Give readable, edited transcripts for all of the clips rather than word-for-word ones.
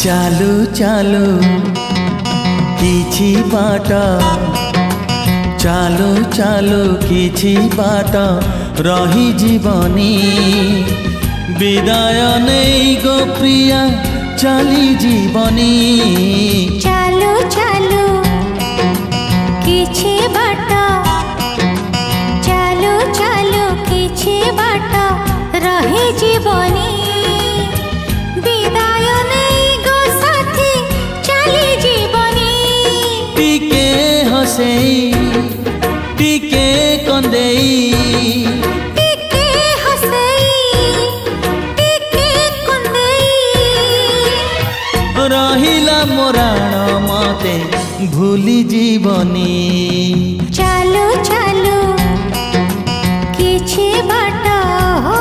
चालू चालू किछि बाट चालू चालू किछि बाट रही जीवनी विदाय नहीं गो प्रिया चली जीवनी चालू चालू किछि बाट चालू चालू किछि बाट रही जीवनी विदाय नहीं गो साथी चली जीवनी टिके हसेई टिके कंदेई टिके हसेई टिके कंदेई रहिला मोराण मते भूली जीवनी चालू चालू किछि बाट हो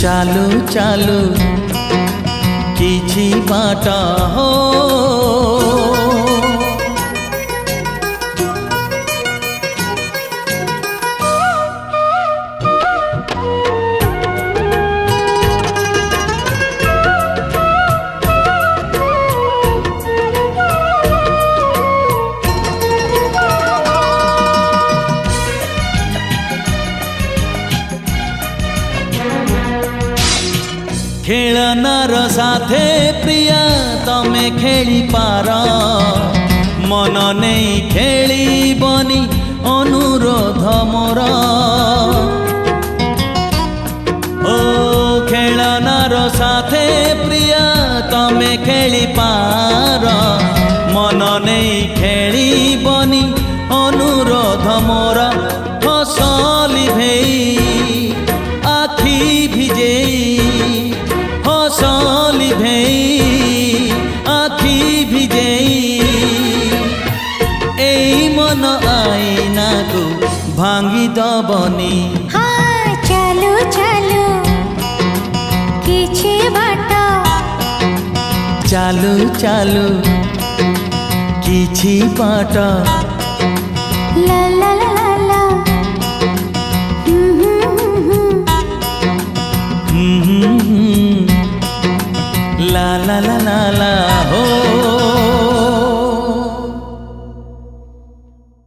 चालू चालू किछि बाट हो खेलनार साथे प्रिया तमे खेली पार मन नहीं खेली बनी अनुरोध मोर ओ खेलनार साथे प्रिया तमे खेली पार मन नहीं खेली बनी अनुरोध मोर हसली भेई आखि भिजेई हसली भेई आखि भिजेई एई मन आईना को भांगी दबनी हाँ चालू चालू किछि बाट चालू चालू किछि बाट ला ला ला ला ला ला ला ला ला